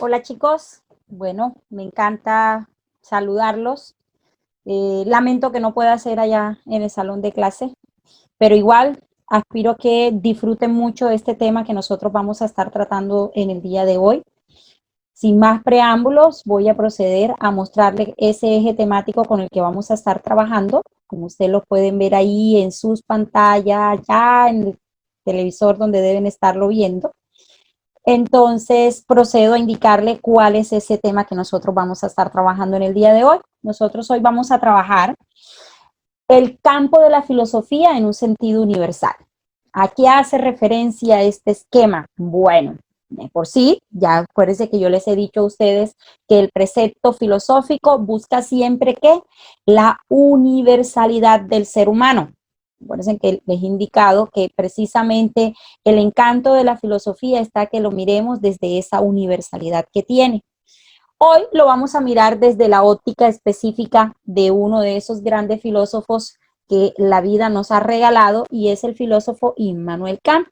Hola chicos, bueno, me encanta saludarlos. Lamento que no pueda ser allá en el salón de clase, pero igual aspiro a que disfruten mucho este tema que nosotros vamos a estar tratando en el día de hoy. Sin más preámbulos, voy a proceder a mostrarles ese eje temático con el que vamos a estar trabajando. Como ustedes lo pueden ver ahí en sus pantallas, ya en el televisor donde deben estarlo viendo. Entonces procedo a indicarle cuál es ese tema que nosotros vamos a estar trabajando en el día de hoy. Nosotros hoy vamos a trabajar el campo de la filosofía en un sentido universal. ¿A qué hace referencia este esquema? Bueno, de por sí, ya acuérdense que yo les he dicho a ustedes que el precepto filosófico busca siempre que la universalidad del ser humano. Acuérdense que les he indicado que precisamente el encanto de la filosofía está que lo miremos desde esa universalidad que tiene. Hoy lo vamos a mirar desde la óptica específica de uno de esos grandes filósofos que la vida nos ha regalado y es el filósofo Immanuel Kant.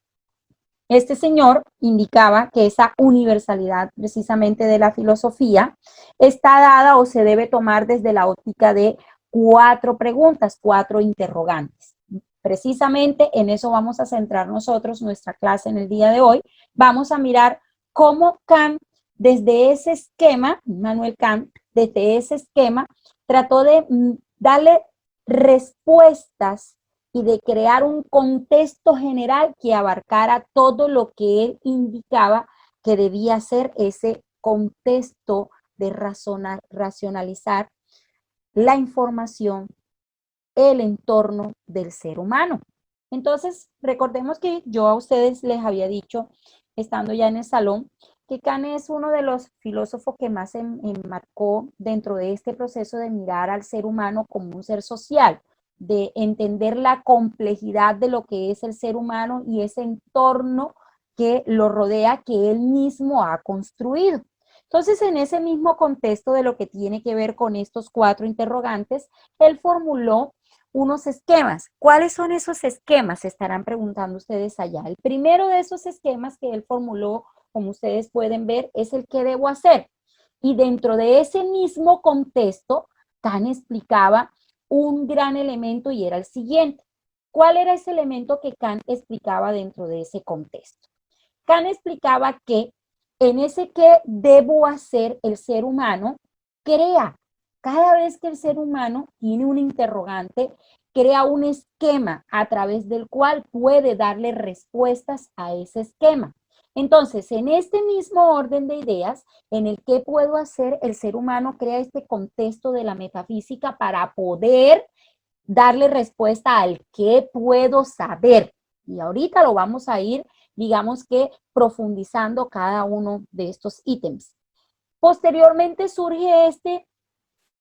Este señor indicaba que esa universalidad precisamente de la filosofía está dada o se debe tomar desde la óptica de 4 preguntas, 4 interrogantes. Precisamente en eso vamos a centrar nosotros nuestra clase en el día de hoy. Vamos a mirar cómo Kant, desde ese esquema, Immanuel Kant, desde ese esquema, trató de darle respuestas y de crear un contexto general que abarcara todo lo que él indicaba que debía ser ese contexto de racionalizar la información, el entorno del ser humano. Entonces, recordemos que yo a ustedes les había dicho, estando ya en el salón, que Kant es uno de los filósofos que más enmarcó dentro de este proceso de mirar al ser humano como un ser social, de entender la complejidad de lo que es el ser humano y ese entorno que lo rodea, que él mismo ha construido. Entonces, en ese mismo contexto de lo que tiene que ver con estos 4 interrogantes, él formuló unos esquemas. ¿Cuáles son esos esquemas? Se estarán preguntando ustedes allá. El primero de esos esquemas que él formuló, como ustedes pueden ver, es el que debo hacer. Y dentro de ese mismo contexto, Kant explicaba un gran elemento y era el siguiente. ¿Cuál era ese elemento que Kant explicaba dentro de ese contexto? Kant explicaba que en ese que debo hacer el ser humano, crea. Cada vez que el ser humano tiene un interrogante, crea un esquema a través del cual puede darle respuestas a ese esquema. Entonces, en este mismo orden de ideas, en el que puedo hacer, el ser humano crea este contexto de la metafísica para poder darle respuesta al qué puedo saber. Y ahorita lo vamos a ir, digamos que, profundizando cada uno de estos ítems. Posteriormente surge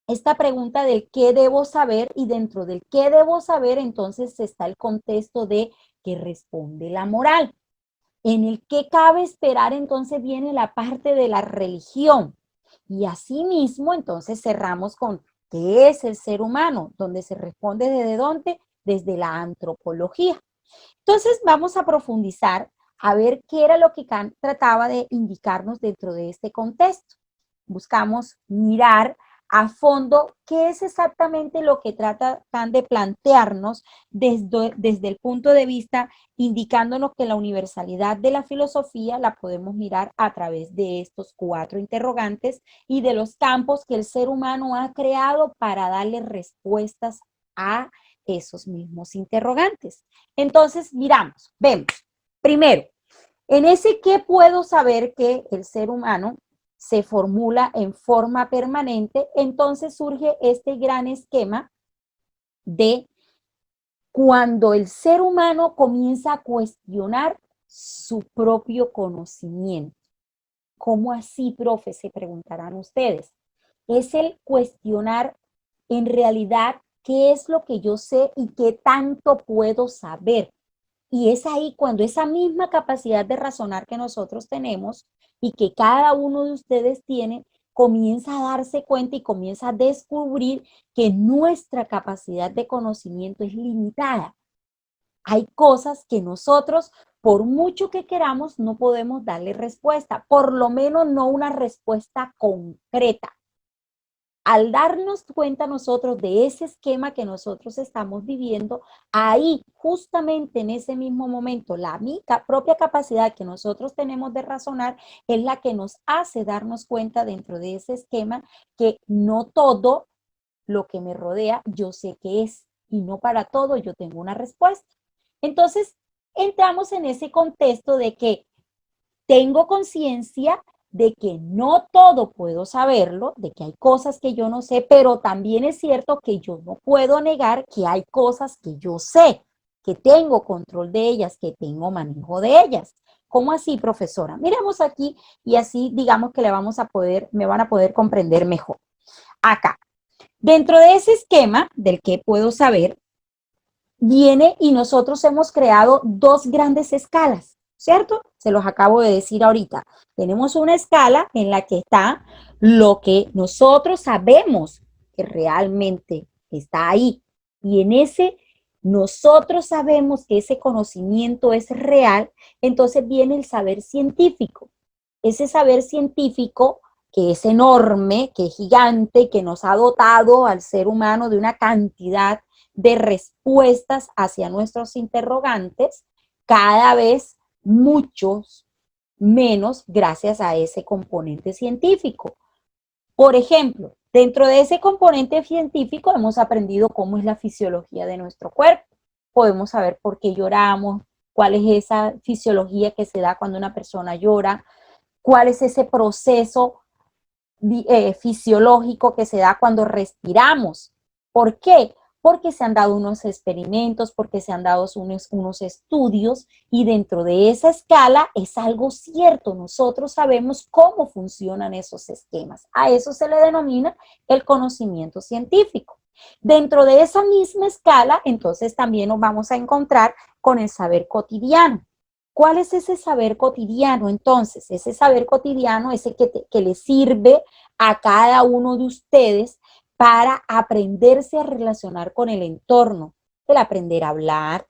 esta pregunta del qué debo saber y dentro del qué debo saber entonces está el contexto de qué responde la moral. En el que cabe esperar entonces viene la parte de la religión. Y asimismo entonces cerramos con qué es el ser humano, donde se responde desde dónde, desde la antropología. Entonces vamos a profundizar a ver qué era lo que Kant trataba de indicarnos dentro de este contexto. Buscamos mirar a fondo qué es exactamente lo que trata Kant de plantearnos desde el punto de vista indicándonos que la universalidad de la filosofía la podemos mirar a través de estos 4 interrogantes y de los campos que el ser humano ha creado para darle respuestas a esos mismos interrogantes. Entonces, miramos, vemos. Primero, en ese qué puedo saber que el ser humano se formula en forma permanente, entonces surge este gran esquema de cuando el ser humano comienza a cuestionar su propio conocimiento. ¿Cómo así, profe? Se preguntarán ustedes. Es el cuestionar en realidad qué es lo que yo sé y qué tanto puedo saber. Y es ahí cuando esa misma capacidad de razonar que nosotros tenemos y que cada uno de ustedes tiene, comienza a darse cuenta y comienza a descubrir que nuestra capacidad de conocimiento es limitada. Hay cosas que nosotros por mucho que queramos, no podemos darle respuesta, por lo menos no una respuesta concreta. Al darnos cuenta nosotros de ese esquema que nosotros estamos viviendo, ahí justamente en ese mismo momento, la propia capacidad que nosotros tenemos de razonar es la que nos hace darnos cuenta dentro de ese esquema que no todo lo que me rodea yo sé qué es y no para todo yo tengo una respuesta. Entonces, entramos en ese contexto de que tengo conciencia de que no todo puedo saberlo, de que hay cosas que yo no sé, pero también es cierto que yo no puedo negar que hay cosas que yo sé, que tengo control de ellas, que tengo manejo de ellas. ¿Cómo así, profesora? Miremos aquí y así digamos que me van a poder comprender mejor. Acá, dentro de ese esquema del que puedo saber, viene y nosotros hemos creado dos grandes escalas, ¿cierto? Se los acabo de decir ahorita. Tenemos una escala en la que está lo que nosotros sabemos que realmente está ahí. Y en ese nosotros sabemos que ese conocimiento es real, entonces viene el saber científico. Ese saber científico que es enorme, que es gigante, que nos ha dotado al ser humano de una cantidad de respuestas hacia nuestros interrogantes, cada vez muchos menos gracias a ese componente científico. Por ejemplo, dentro de ese componente científico hemos aprendido cómo es la fisiología de nuestro cuerpo. Podemos saber por qué lloramos, cuál es esa fisiología que se da cuando una persona llora, cuál es ese proceso fisiológico que se da cuando respiramos. ¿Por qué? Porque se han dado unos experimentos, porque se han dado unos estudios y dentro de esa escala es algo cierto. Nosotros sabemos cómo funcionan esos esquemas. A eso se le denomina el conocimiento científico. Dentro de esa misma escala, entonces también nos vamos a encontrar con el saber cotidiano. ¿Cuál es ese saber cotidiano? Entonces, ese saber cotidiano es el que le sirve a cada uno de ustedes para aprenderse a relacionar con el entorno, el aprender a hablar,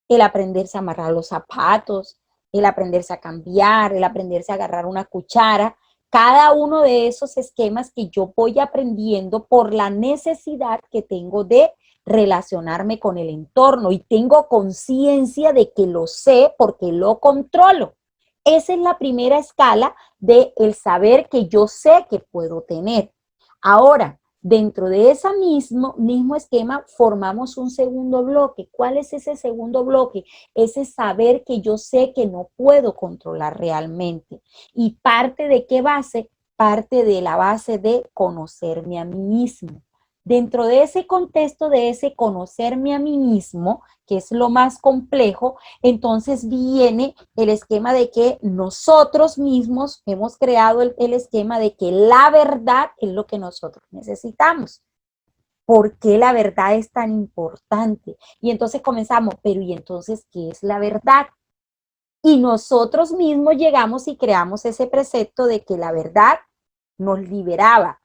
el aprenderse a amarrar los zapatos, el aprenderse a cambiar, el aprenderse a agarrar una cuchara, cada uno de esos esquemas que yo voy aprendiendo por la necesidad que tengo de relacionarme con el entorno y tengo conciencia de que lo sé porque lo controlo. Esa es la primera escala del saber que yo sé que puedo tener. Ahora, dentro de ese mismo esquema formamos un segundo bloque. ¿Cuál es ese segundo bloque? Ese saber que yo sé que no puedo controlar realmente. ¿Y parte de qué base? Parte de la base de conocerme a mí mismo. Dentro de ese contexto de ese conocerme a mí mismo, que es lo más complejo, entonces viene el esquema de que nosotros mismos hemos creado el esquema de que la verdad es lo que nosotros necesitamos. ¿Por qué la verdad es tan importante? Y entonces comenzamos, pero ¿y entonces qué es la verdad? Y nosotros mismos llegamos y creamos ese precepto de que la verdad nos liberaba.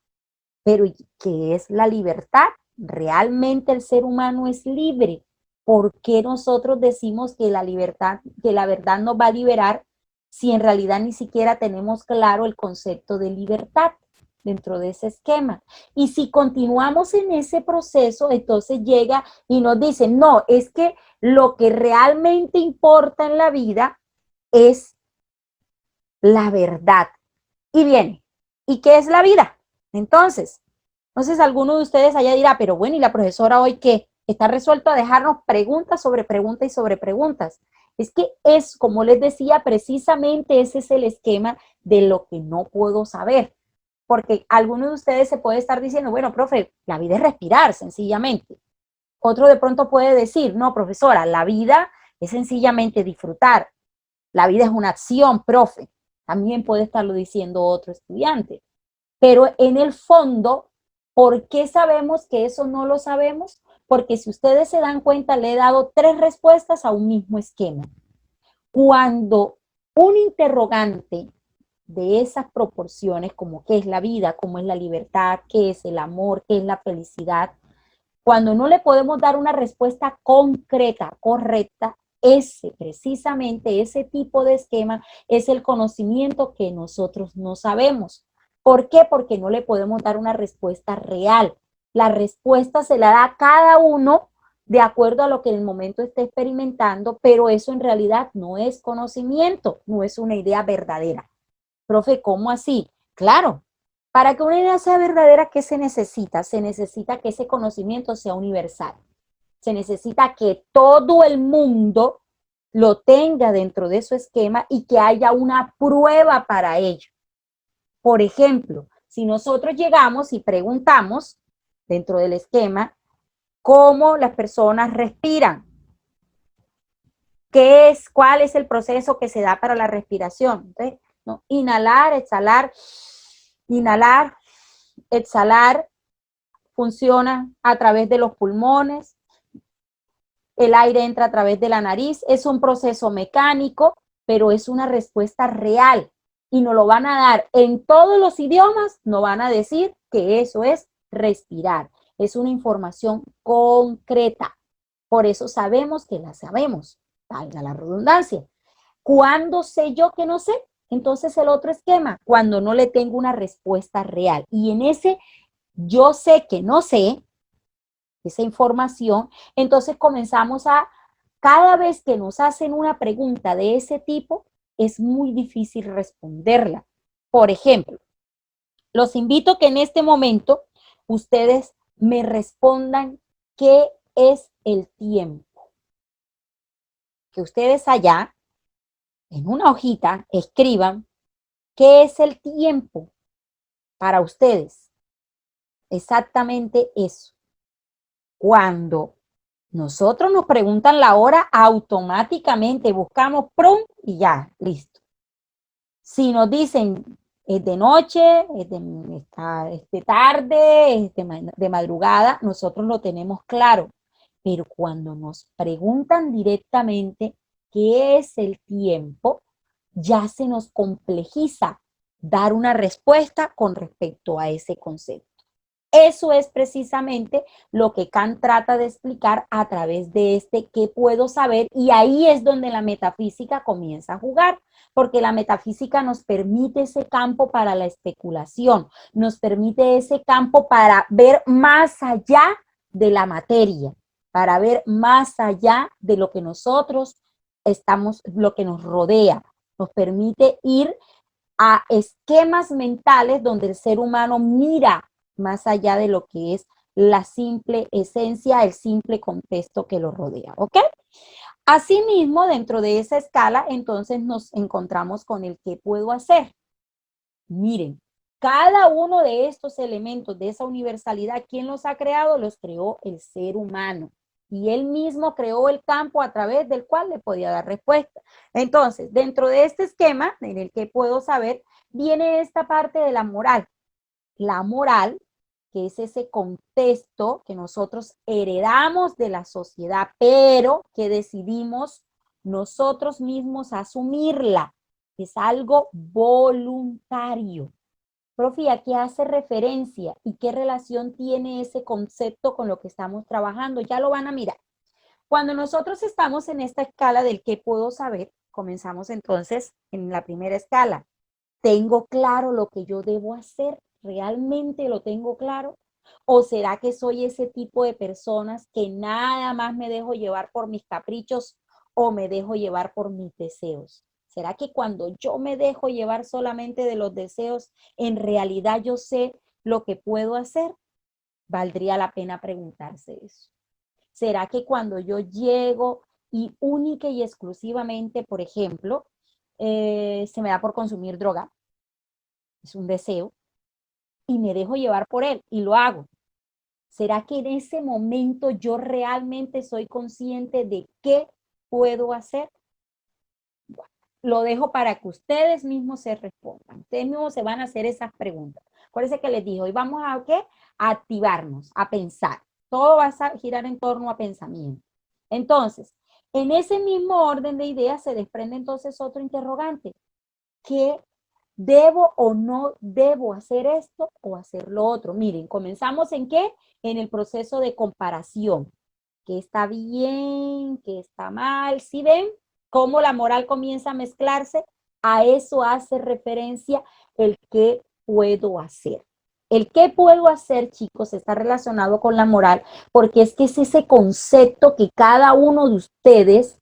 Pero ¿qué es la libertad? ¿Realmente el ser humano es libre? ¿Por qué nosotros decimos que la libertad, que la verdad nos va a liberar si en realidad ni siquiera tenemos claro el concepto de libertad dentro de ese esquema? Y si continuamos en ese proceso, entonces llega y nos dice, no, es que lo que realmente importa en la vida es la verdad. Y viene, ¿y qué es la vida? Entonces alguno de ustedes allá dirá, pero bueno, ¿y la profesora hoy qué? Está resuelto a dejarnos preguntas sobre preguntas y sobre preguntas. Es que es, como les decía, precisamente ese es el esquema de lo que no puedo saber. Porque alguno de ustedes se puede estar diciendo, bueno, profe, la vida es respirar, sencillamente. Otro de pronto puede decir, no, profesora, la vida es sencillamente disfrutar. La vida es una acción, profe. También puede estarlo diciendo otro estudiante. Pero en el fondo, ¿por qué sabemos que eso no lo sabemos? Porque si ustedes se dan cuenta, le he dado tres respuestas a un mismo esquema. Cuando un interrogante de esas proporciones, como qué es la vida, cómo es la libertad, qué es el amor, qué es la felicidad, cuando no le podemos dar una respuesta concreta, correcta, precisamente ese tipo de esquema es el conocimiento que nosotros no sabemos. ¿Por qué? Porque no le podemos dar una respuesta real. La respuesta se la da cada uno de acuerdo a lo que en el momento esté experimentando, pero eso en realidad no es conocimiento, no es una idea verdadera. Profe, ¿cómo así? Claro, para que una idea sea verdadera, ¿qué se necesita? Se necesita que ese conocimiento sea universal. Se necesita que todo el mundo lo tenga dentro de su esquema y que haya una prueba para ello. Por ejemplo, si nosotros llegamos y preguntamos dentro del esquema cómo las personas respiran, cuál es el proceso que se da para la respiración. Entonces, ¿no? Inhalar, exhalar, funciona a través de los pulmones, el aire entra a través de la nariz, es un proceso mecánico, pero es una respuesta real y nos lo van a dar en todos los idiomas, nos van a decir que eso es respirar, es una información concreta, por eso sabemos que la sabemos, valga la redundancia. ¿Cuándo sé yo que no sé? Entonces el otro esquema, cuando no le tengo una respuesta real y en ese yo sé que no sé, esa información, entonces comenzamos a, cada vez que nos hacen una pregunta de ese tipo, es muy difícil responderla. Por ejemplo, los invito que en este momento ustedes me respondan qué es el tiempo. Que ustedes allá, en una hojita, escriban qué es el tiempo para ustedes. Exactamente eso. Cuando nosotros nos preguntan la hora, automáticamente buscamos prum y ya, listo. Si nos dicen es de noche, es de tarde, es de madrugada, nosotros lo tenemos claro. Pero cuando nos preguntan directamente qué es el tiempo, ya se nos complejiza dar una respuesta con respecto a ese concepto. Eso es precisamente lo que Kant trata de explicar a través de este qué puedo saber, y ahí es donde la metafísica comienza a jugar, porque la metafísica nos permite ese campo para la especulación, nos permite ese campo para ver más allá de la materia, para ver más allá de lo que nosotros estamos, lo que nos rodea, nos permite ir a esquemas mentales donde el ser humano mira más allá de lo que es la simple esencia, el simple contexto que lo rodea, ¿ok? Asimismo, dentro de esa escala, entonces nos encontramos con el qué puedo hacer. Miren, cada uno de estos elementos de esa universalidad, ¿quién los ha creado? Los creó el ser humano. Y él mismo creó el campo a través del cual le podía dar respuesta. Entonces, dentro de este esquema, en el que puedo saber, viene esta parte de la moral. La moral, que es ese contexto que nosotros heredamos de la sociedad, pero que decidimos nosotros mismos asumirla. Es algo voluntario. Profe, ¿a qué hace referencia y qué relación tiene ese concepto con lo que estamos trabajando? Ya lo van a mirar. Cuando nosotros estamos en esta escala del qué puedo saber, comenzamos entonces en la primera escala. ¿Tengo claro lo que yo debo hacer? ¿Realmente lo tengo claro? ¿O será que soy ese tipo de personas que nada más me dejo llevar por mis caprichos o me dejo llevar por mis deseos? ¿Será que cuando yo me dejo llevar solamente de los deseos, en realidad yo sé lo que puedo hacer? Valdría la pena preguntarse eso. ¿Será que cuando yo llego y única y exclusivamente, por ejemplo, se me da por consumir droga, es un deseo, y me dejo llevar por él y lo hago? ¿Será que en ese momento yo realmente soy consciente de qué puedo hacer? Bueno, lo dejo para que ustedes mismos se respondan. Ustedes mismos se van a hacer esas preguntas. Acuérdense que les dije, hoy vamos a ¿qué? A activarnos, a pensar. Todo va a girar en torno a pensamiento. Entonces, en ese mismo orden de ideas se desprende entonces otro interrogante. ¿Qué debo o no debo hacer esto o hacer lo otro? Miren, comenzamos en qué? En el proceso de comparación. qué está bien, qué está mal. ¿Sí ven cómo la moral comienza a mezclarse? A eso hace referencia el qué puedo hacer. El qué puedo hacer, chicos, está relacionado con la moral, porque es que es ese concepto que cada uno de ustedes,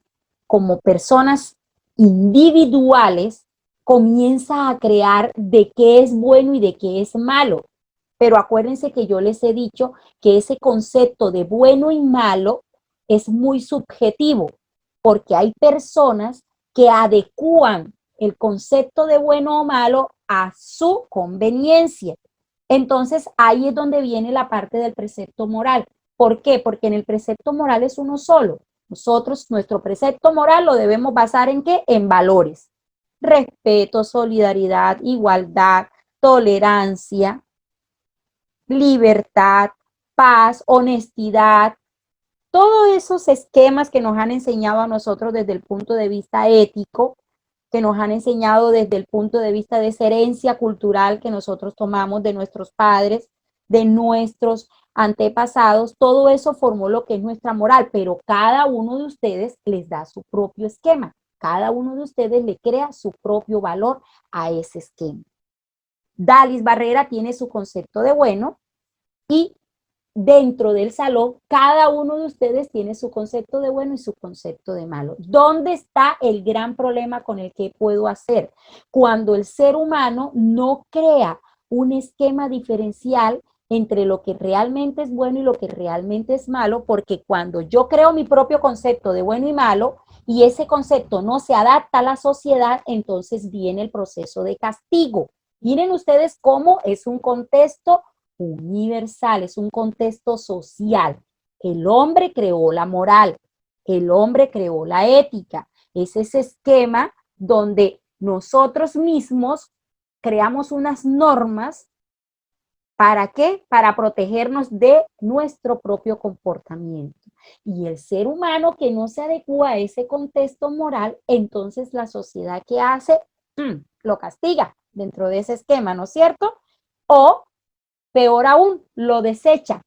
como personas individuales, comienza a crear de qué es bueno y de qué es malo. Pero acuérdense que yo les he dicho que ese concepto de bueno y malo es muy subjetivo, porque hay personas que adecúan el concepto de bueno o malo a su conveniencia. Entonces, ahí es donde viene la parte del precepto moral. ¿Por qué? Porque en el precepto moral es uno solo. Nosotros, nuestro precepto moral lo debemos basar en qué? En valores. Respeto, solidaridad, igualdad, tolerancia, libertad, paz, honestidad, todos esos esquemas que nos han enseñado a nosotros desde el punto de vista ético, que nos han enseñado desde el punto de vista de esa herencia cultural que nosotros tomamos de nuestros padres, de nuestros antepasados, todo eso formó lo que es nuestra moral, pero cada uno de ustedes les da su propio esquema, cada uno de ustedes le crea su propio valor a ese esquema. Dalis Barrera tiene su concepto de bueno y dentro del salón, cada uno de ustedes tiene su concepto de bueno y su concepto de malo. ¿Dónde está el gran problema con el que puedo hacer? Cuando el ser humano no crea un esquema diferencial entre lo que realmente es bueno y lo que realmente es malo, porque cuando yo creo mi propio concepto de bueno y malo y ese concepto no se adapta a la sociedad, entonces viene el proceso de castigo. Miren ustedes cómo es un contexto universal, es un contexto social. El hombre creó la moral, el hombre creó la ética. Es ese esquema donde nosotros mismos creamos unas normas. ¿Para qué? Para protegernos de nuestro propio comportamiento. Y el ser humano que no se adecua a ese contexto moral, entonces la sociedad que hace, lo castiga dentro de ese esquema, ¿no es cierto? O peor aún, lo desecha.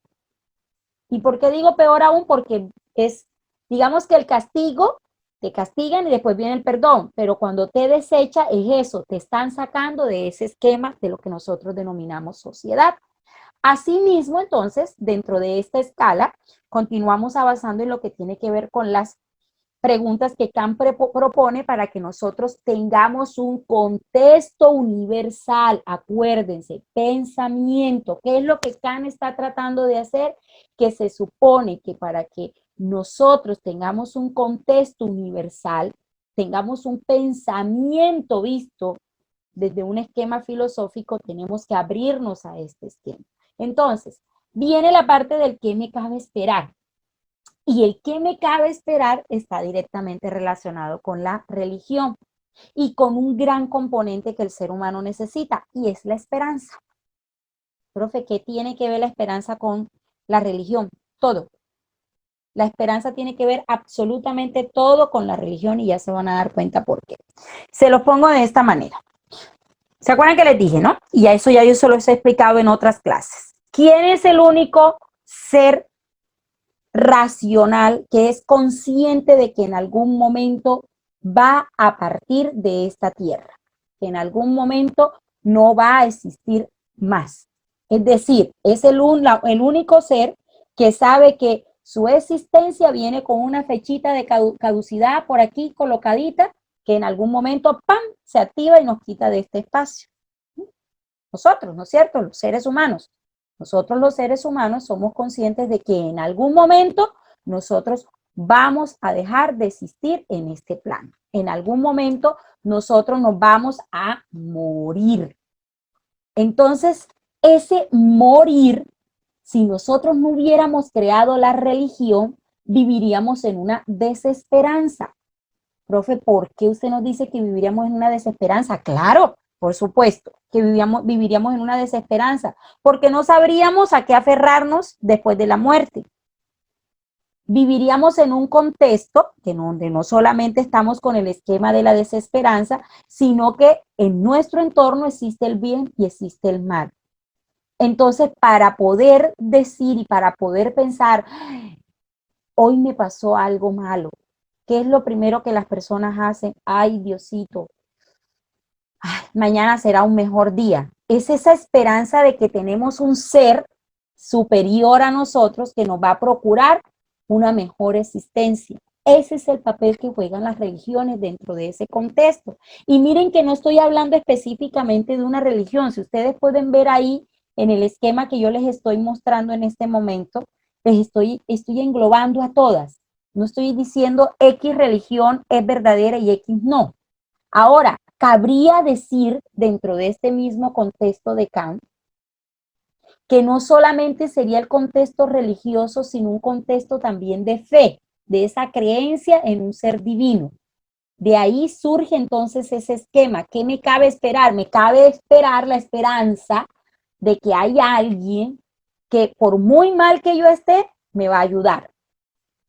¿Y por qué digo peor aún? Porque es, digamos que el castigo, te castigan y después viene el perdón, pero cuando te desecha es eso, te están sacando de ese esquema de lo que nosotros denominamos sociedad. Asimismo, entonces, dentro de esta escala, continuamos avanzando en lo que tiene que ver con las preguntas que Kant propone para que nosotros tengamos un contexto universal. Acuérdense, pensamiento. ¿Qué es lo que Kant está tratando de hacer? Que se supone que para que nosotros tengamos un contexto universal, tengamos un pensamiento visto desde un esquema filosófico, tenemos que abrirnos a este esquema. Entonces, viene la parte del qué me cabe esperar. Y el que me cabe esperar está directamente relacionado con la religión y con un gran componente que el ser humano necesita, y es la esperanza. Profe, ¿qué tiene que ver la esperanza con la religión? Todo. La esperanza tiene que ver absolutamente todo con la religión y ya se van a dar cuenta por qué. Se los pongo de esta manera. ¿Se acuerdan que les dije, no? Y a eso ya yo se los he explicado en otras clases. ¿Quién es el único ser racional que es consciente de que en algún momento va a partir de esta tierra, que en algún momento no va a existir más? Es decir, es el único ser que sabe que su existencia viene con una fechita de caducidad por aquí colocadita, que en algún momento, ¡pam!, se activa y nos quita de este espacio. Nosotros, ¿no es cierto? Los seres humanos. Nosotros los seres humanos somos conscientes de que en algún momento nosotros vamos a dejar de existir en este plano. En algún momento nosotros nos vamos a morir. Entonces, ese morir, si nosotros no hubiéramos creado la religión, viviríamos en una desesperanza. Profe, ¿por qué usted nos dice que viviríamos en una desesperanza? Claro, por supuesto, que viviríamos en una desesperanza, porque no sabríamos a qué aferrarnos después de la muerte. Viviríamos en un contexto donde no solamente estamos con el esquema de la desesperanza, sino que en nuestro entorno existe el bien y existe el mal. Entonces, para poder decir y para poder pensar, hoy me pasó algo malo. ¿Qué es lo primero que las personas hacen? Ay, Diosito, ay, mañana será un mejor día. Es esa esperanza de que tenemos un ser superior a nosotros que nos va a procurar una mejor existencia. Ese es el papel que juegan las religiones dentro de ese contexto. Y miren que no estoy hablando específicamente de una religión. Si ustedes pueden ver ahí en el esquema que yo les estoy mostrando en este momento, les estoy englobando a todas. No estoy diciendo X religión es verdadera y X no. Ahora, cabría decir dentro de este mismo contexto de Kant que no solamente sería el contexto religioso, sino un contexto también de fe, de esa creencia en un ser divino. De ahí surge entonces ese esquema. ¿Qué me cabe esperar? Me cabe esperar la esperanza de que hay alguien que por muy mal que yo esté, me va a ayudar.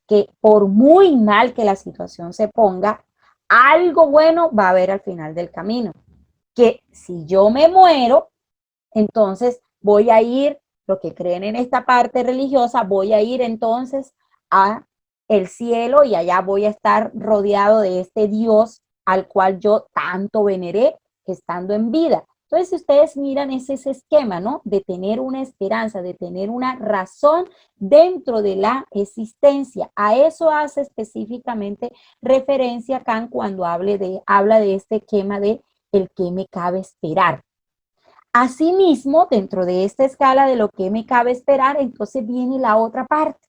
Que por muy mal que la situación se ponga, algo bueno va a haber al final del camino. Que si yo me muero, entonces voy a ir, los que creen en esta parte religiosa, voy a ir entonces a el cielo y allá voy a estar rodeado de este Dios al cual yo tanto veneré estando en vida. Entonces, si ustedes miran, es ese esquema, ¿no? De tener una esperanza, de tener una razón dentro de la existencia. A eso hace específicamente referencia Kant cuando habla de este esquema de el que me cabe esperar. Asimismo, dentro de esta escala de lo que me cabe esperar, entonces viene la otra parte,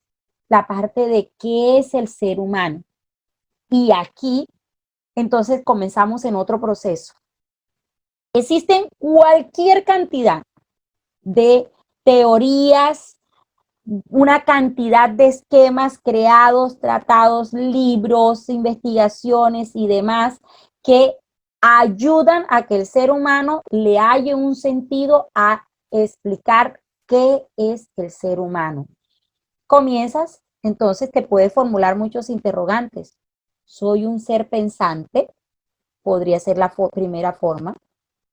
la parte de qué es el ser humano. Y aquí, entonces, comenzamos en otro proceso. Existen cualquier cantidad de teorías, una cantidad de esquemas creados, tratados, libros, investigaciones y demás que ayudan a que el ser humano le halle un sentido a explicar qué es el ser humano. Comienzas, entonces te puedes formular muchos interrogantes. ¿Soy un ser pensante? Podría ser la primera forma,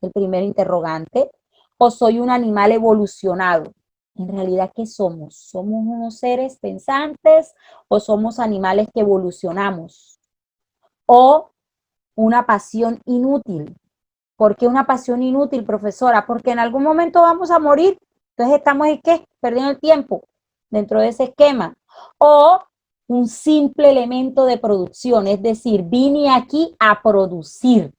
el primer interrogante. ¿O soy un animal evolucionado? En realidad, ¿qué somos? ¿Somos unos seres pensantes o somos animales que evolucionamos? ¿O una pasión inútil? ¿Por qué una pasión inútil, profesora? Porque en algún momento vamos a morir. Entonces estamos en qué? Perdiendo el tiempo dentro de ese esquema. O un simple elemento de producción, es decir, vine aquí a producir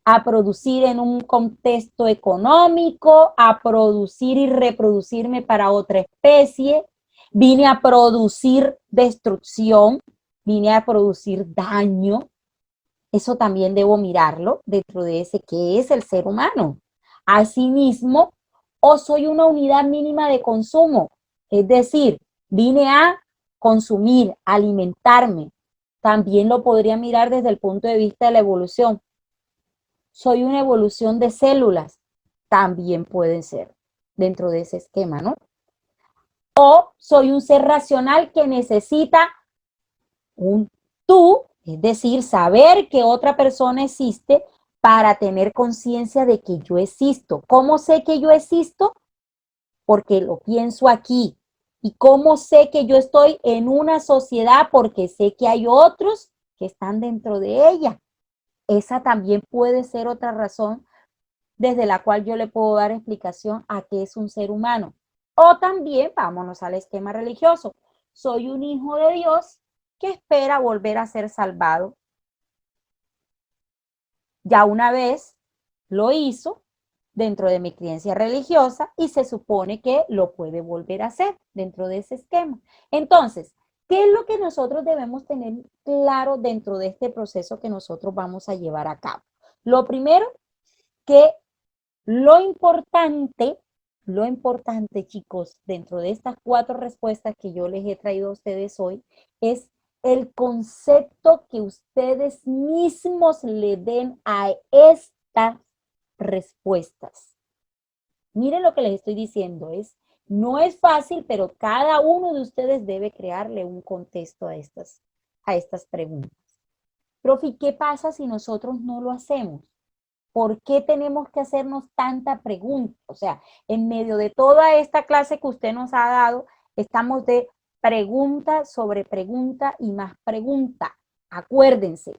en un contexto económico, a producir y reproducirme para otra especie, vine a producir destrucción, vine a producir daño. Eso también debo mirarlo dentro de ese que es el ser humano. Asimismo, o soy una unidad mínima de consumo, es decir, vine a consumir, alimentarme. También lo podría mirar desde el punto de vista de la evolución. Soy una evolución de células, también pueden ser dentro de ese esquema, ¿no? O soy un ser racional que necesita un tú, es decir, saber que otra persona existe para tener conciencia de que yo existo. ¿Cómo sé que yo existo? Porque lo pienso aquí. ¿Y cómo sé que yo estoy en una sociedad? Porque sé que hay otros que están dentro de ella. Esa también puede ser otra razón desde la cual yo le puedo dar explicación a qué es un ser humano. O también, vámonos al esquema religioso, soy un hijo de Dios que espera volver a ser salvado. Ya una vez lo hizo dentro de mi creencia religiosa y se supone que lo puede volver a hacer dentro de ese esquema. Entonces, ¿qué es lo que nosotros debemos tener claro dentro de este proceso que nosotros vamos a llevar a cabo? Lo primero, que lo importante, chicos, dentro de estas 4 respuestas que yo les he traído a ustedes hoy, es el concepto que ustedes mismos le den a estas respuestas. Miren lo que les estoy diciendo, no es fácil, pero cada uno de ustedes debe crearle un contexto a estas preguntas. Profe, ¿qué pasa si nosotros no lo hacemos? ¿Por qué tenemos que hacernos tanta pregunta? O sea, en medio de toda esta clase que usted nos ha dado, estamos de pregunta sobre pregunta y más pregunta. Acuérdense,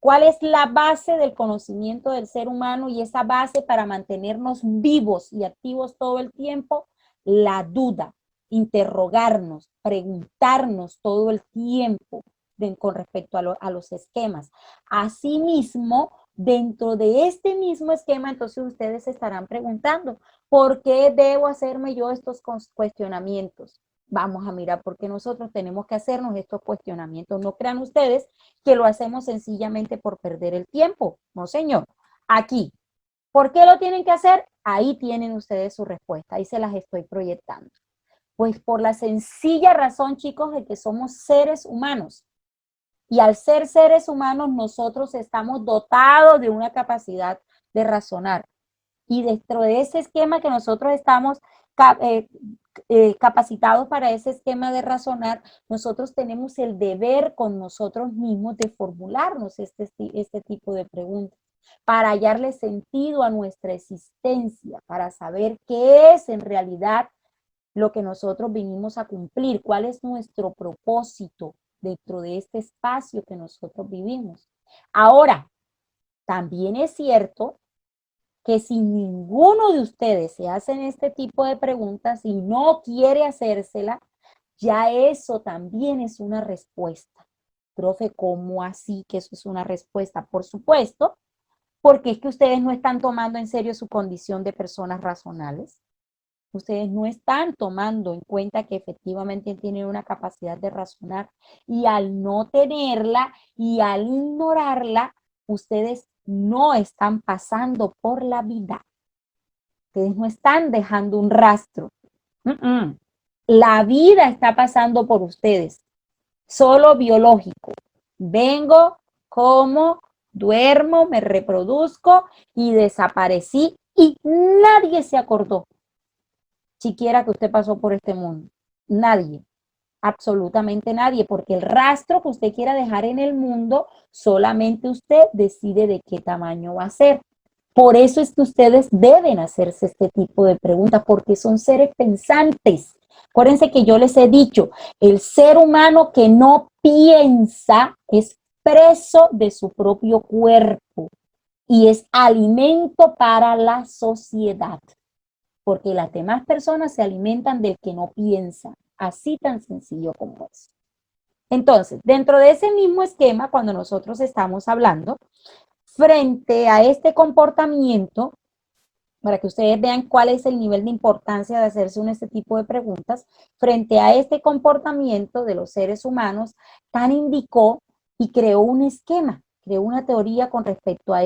¿cuál es la base del conocimiento del ser humano y esa base para mantenernos vivos y activos todo el tiempo? La duda, interrogarnos, preguntarnos todo el tiempo con respecto a los esquemas. Asimismo, dentro de este mismo esquema, entonces ustedes se estarán preguntando, ¿por qué debo hacerme yo estos cuestionamientos? Vamos a mirar por qué nosotros tenemos que hacernos estos cuestionamientos. No crean ustedes que lo hacemos sencillamente por perder el tiempo. No, señor. Aquí, ¿por qué lo tienen que hacer? Ahí tienen ustedes su respuesta. Ahí se las estoy proyectando. Pues por la sencilla razón, chicos, de que somos seres humanos. Y al ser seres humanos, nosotros estamos dotados de una capacidad de razonar. Y dentro de ese esquema que nosotros estamos capacitados para ese esquema de razonar, nosotros tenemos el deber con nosotros mismos de formularnos este tipo de preguntas para hallarle sentido a nuestra existencia, para saber qué es en realidad lo que nosotros vinimos a cumplir, cuál es nuestro propósito dentro de este espacio que nosotros vivimos. Ahora, también es cierto que si ninguno de ustedes se hacen este tipo de preguntas y no quiere hacérsela, ya eso también es una respuesta. Profe, ¿cómo así que eso es una respuesta? Por supuesto, porque es que ustedes no están tomando en serio su condición de personas razonables. Ustedes no están tomando en cuenta que efectivamente tienen una capacidad de razonar y al no tenerla y al ignorarla, ustedes no están pasando por la vida. Ustedes no están dejando un rastro. La vida está pasando por ustedes, solo biológico. Vengo, como, duermo, me reproduzco y desaparecí y nadie se acordó siquiera que usted pasó por este mundo. Nadie, absolutamente nadie, porque el rastro que usted quiera dejar en el mundo, solamente usted decide de qué tamaño va a ser. Por eso es que ustedes deben hacerse este tipo de preguntas, porque son seres pensantes. Acuérdense que yo les he dicho, el ser humano que no piensa es preso de su propio cuerpo y es alimento para la sociedad, porque las demás personas se alimentan del que no piensa, así tan sencillo como es. Entonces, dentro de ese mismo esquema, cuando nosotros estamos hablando, frente a este comportamiento, para que ustedes vean cuál es el nivel de importancia de hacerse este tipo de preguntas, frente a este comportamiento de los seres humanos, Kant indicó y creó un esquema, creó una teoría con respecto a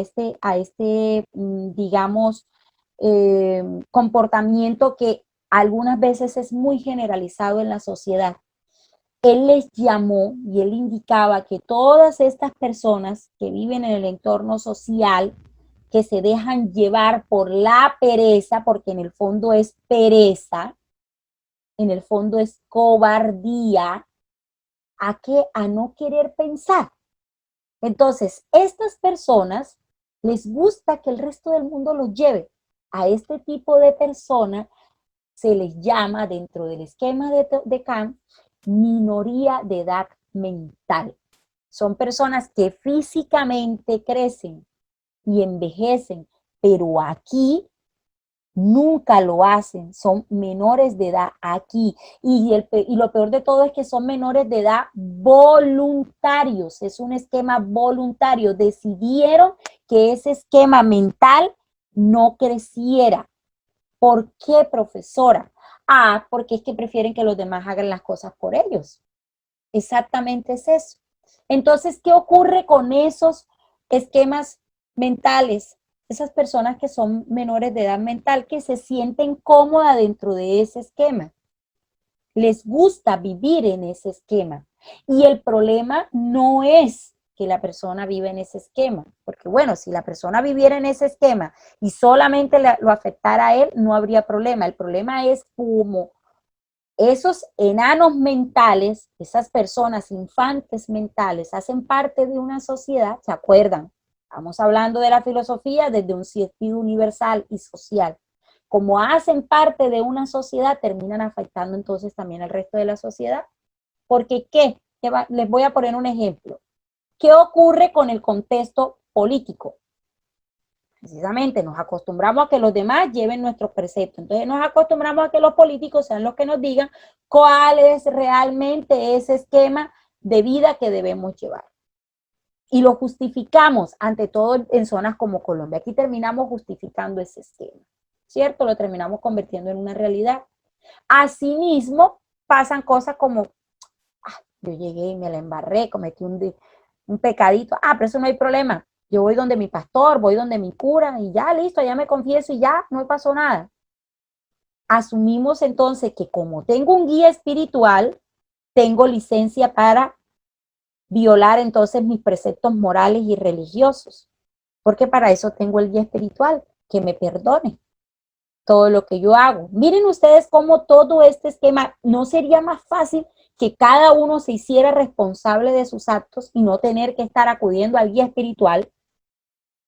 digamos, comportamiento que algunas veces es muy generalizado en la sociedad. Él les llamó y él indicaba que todas estas personas que viven en el entorno social, que se dejan llevar por la pereza, porque en el fondo es pereza, en el fondo es cobardía, ¿a qué? A no querer pensar. Entonces, estas personas les gusta que el resto del mundo los lleve. A este tipo de persona se les llama dentro del esquema de Kant minoría de edad mental. Son personas que físicamente crecen y envejecen, pero aquí nunca lo hacen, son menores de edad aquí. Y lo peor de todo es que son menores de edad voluntarios, es un esquema voluntario. Decidieron que ese esquema mental no creciera. ¿Por qué, profesora? Ah, porque es que prefieren que los demás hagan las cosas por ellos. Exactamente es eso. Entonces, ¿qué ocurre con esos esquemas mentales? Esas personas que son menores de edad mental, que se sienten cómodas dentro de ese esquema. Les gusta vivir en ese esquema. Y el problema no es que la persona vive en ese esquema, porque bueno, si la persona viviera en ese esquema y solamente lo afectara a él, no habría problema. El problema es como esos enanos mentales, esas personas infantes mentales, hacen parte de una sociedad, ¿se acuerdan? Estamos hablando de la filosofía desde un sentido universal y social. Como hacen parte de una sociedad, terminan afectando entonces también al resto de la sociedad. Porque ¿qué? Les voy a poner un ejemplo. ¿Qué ocurre con el contexto político? Precisamente nos acostumbramos a que los demás lleven nuestros preceptos. Entonces nos acostumbramos a que los políticos sean los que nos digan cuál es realmente ese esquema de vida que debemos llevar. Y lo justificamos ante todo en zonas como Colombia. Aquí terminamos justificando ese esquema, ¿cierto? Lo terminamos convirtiendo en una realidad. Asimismo, pasan cosas como, yo llegué y me la embarré, cometí un pecadito. Pero eso no hay problema. Yo voy donde mi pastor, voy donde mi cura y ya listo, ya me confieso y ya no pasó nada. Asumimos entonces que como tengo un guía espiritual, tengo licencia para violar entonces mis preceptos morales y religiosos, porque para eso tengo el guía espiritual, que me perdone todo lo que yo hago. Miren ustedes cómo todo este esquema, ¿no sería más fácil que cada uno se hiciera responsable de sus actos y no tener que estar acudiendo al guía espiritual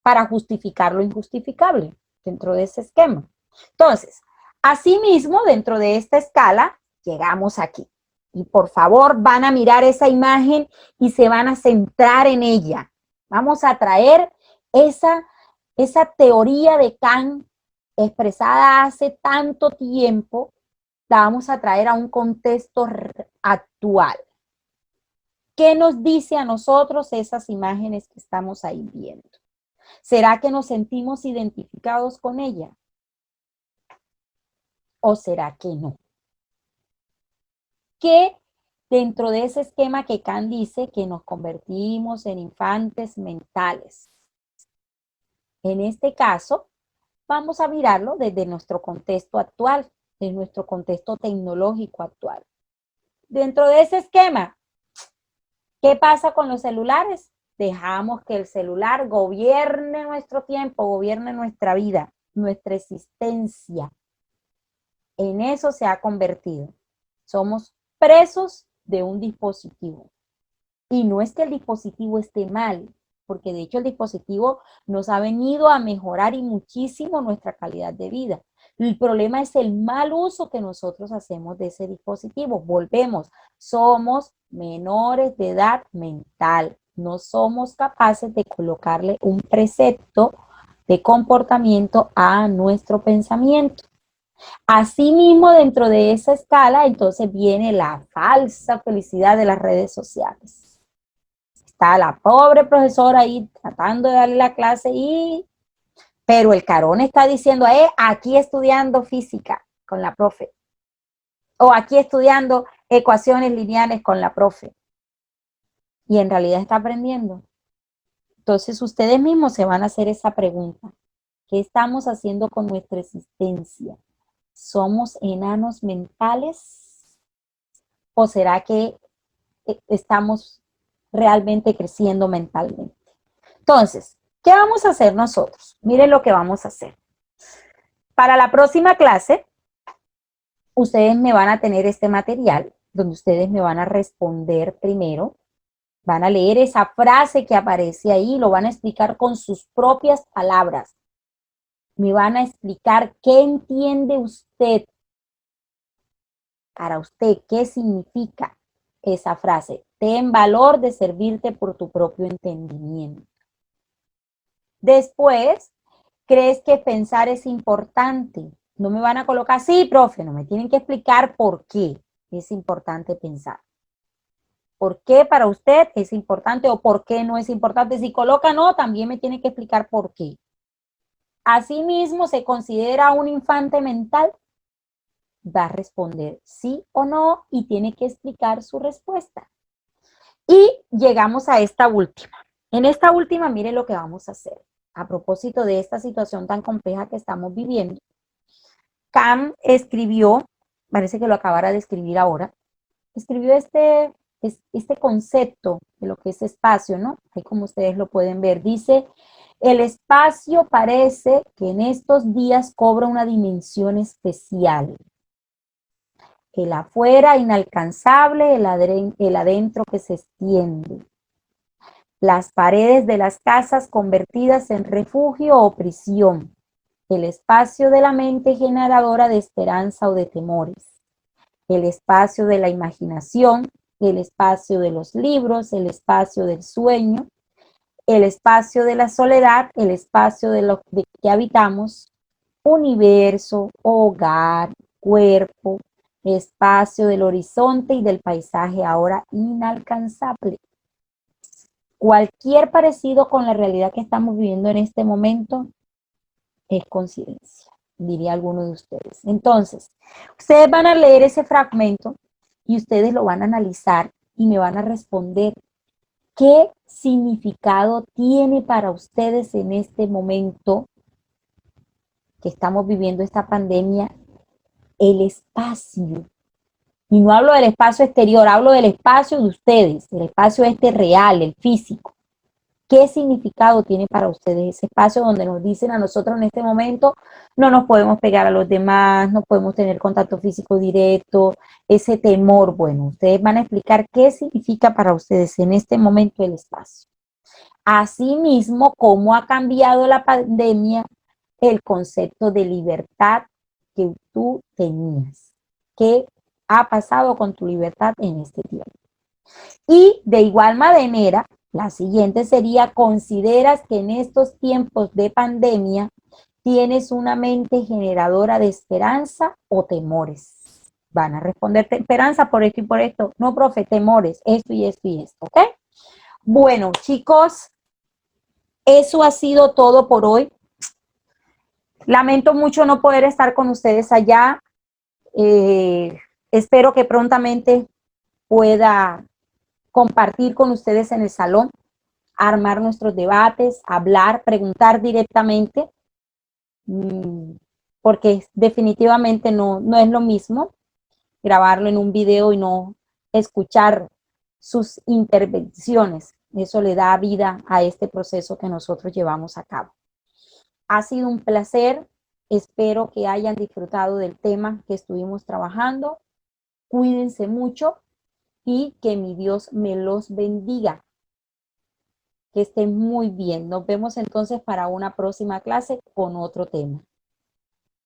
para justificar lo injustificable dentro de ese esquema? Entonces, asimismo, dentro de esta escala, llegamos aquí. Y por favor, van a mirar esa imagen y se van a centrar en ella. Vamos a traer esa teoría de Kant expresada hace tanto tiempo, la vamos a traer a un contexto actual. ¿Qué nos dice a nosotros esas imágenes que estamos ahí viendo? ¿Será que nos sentimos identificados con ella? ¿O será que no? Que dentro de ese esquema que Kant dice que nos convertimos en infantes mentales. En este caso, vamos a mirarlo desde nuestro contexto actual, desde nuestro contexto tecnológico actual. Dentro de ese esquema, ¿qué pasa con los celulares? Dejamos que el celular gobierne nuestro tiempo, gobierne nuestra vida, nuestra existencia. En eso se ha convertido. Somos presos de un dispositivo. Y no es que el dispositivo esté mal, porque de hecho el dispositivo nos ha venido a mejorar y muchísimo nuestra calidad de vida. El problema es el mal uso que nosotros hacemos de ese dispositivo. Volvemos, somos menores de edad mental. No somos capaces de colocarle un precepto de comportamiento a nuestro pensamiento. Asimismo, dentro de esa escala, entonces viene la falsa felicidad de las redes sociales. Está la pobre profesora ahí tratando de darle la clase pero el carón está diciendo, aquí estudiando física con la profe. O aquí estudiando ecuaciones lineales con la profe. Y en realidad está aprendiendo. Entonces ustedes mismos se van a hacer esa pregunta. ¿Qué estamos haciendo con nuestra existencia? ¿Somos enanos mentales? ¿O será que estamos realmente creciendo mentalmente? Entonces, ¿qué vamos a hacer nosotros? Miren lo que vamos a hacer. Para la próxima clase, ustedes me van a tener este material donde ustedes me van a responder primero. Van a leer esa frase que aparece ahí, lo van a explicar con sus propias palabras. Me van a explicar qué entiende usted. Para usted, ¿qué significa esa frase? Ten valor de servirte por tu propio entendimiento. Después, ¿crees que pensar es importante? No me van a colocar, sí, profe, no me tienen que explicar por qué es importante pensar. ¿Por qué para usted es importante o por qué no es importante? Si coloca no, también me tiene que explicar por qué. Asimismo, ¿se considera un infante mental? Va a responder sí o no y tiene que explicar su respuesta. Y llegamos a esta última. En esta última, mire lo que vamos a hacer. A propósito de esta situación tan compleja que estamos viviendo, Kant escribió, parece que lo acabara de escribir ahora, escribió este concepto de lo que es espacio, ¿no? Ahí como ustedes lo pueden ver, dice, el espacio parece que en estos días cobra una dimensión especial. El afuera inalcanzable, el adentro que se extiende. Las paredes de las casas convertidas en refugio o prisión. El espacio de la mente generadora de esperanza o de temores. El espacio de la imaginación, el espacio de los libros, el espacio del sueño, el espacio de la soledad, el espacio de lo de que habitamos, universo, hogar, cuerpo, espacio del horizonte y del paisaje ahora inalcanzable. Cualquier parecido con la realidad que estamos viviendo en este momento es coincidencia, diría alguno de ustedes. Entonces, ustedes van a leer ese fragmento y ustedes lo van a analizar y me van a responder qué significado tiene para ustedes en este momento que estamos viviendo esta pandemia el espacio. Y no hablo del espacio exterior, hablo del espacio de ustedes, el espacio este real, el físico. ¿Qué significado tiene para ustedes ese espacio donde nos dicen a nosotros en este momento no nos podemos pegar a los demás, no podemos tener contacto físico directo, ese temor? Bueno, ustedes van a explicar qué significa para ustedes en este momento el espacio. Asimismo, cómo ha cambiado la pandemia el concepto de libertad que tú tenías. ¿Qué ha pasado con tu libertad en este tiempo? Y de igual manera, la siguiente sería, ¿consideras que en estos tiempos de pandemia tienes una mente generadora de esperanza o temores? Van a responderte esperanza por esto y por esto. No, profe, temores, esto y esto y esto, ¿ok? Bueno, chicos, eso ha sido todo por hoy. Lamento mucho no poder estar con ustedes allá. Espero que prontamente pueda compartir con ustedes en el salón, armar nuestros debates, hablar, preguntar directamente, porque definitivamente no es lo mismo grabarlo en un video y no escuchar sus intervenciones. Eso le da vida a este proceso que nosotros llevamos a cabo. Ha sido un placer. Espero que hayan disfrutado del tema que estuvimos trabajando. Cuídense mucho y que mi Dios me los bendiga. Que estén muy bien. Nos vemos entonces para una próxima clase con otro tema.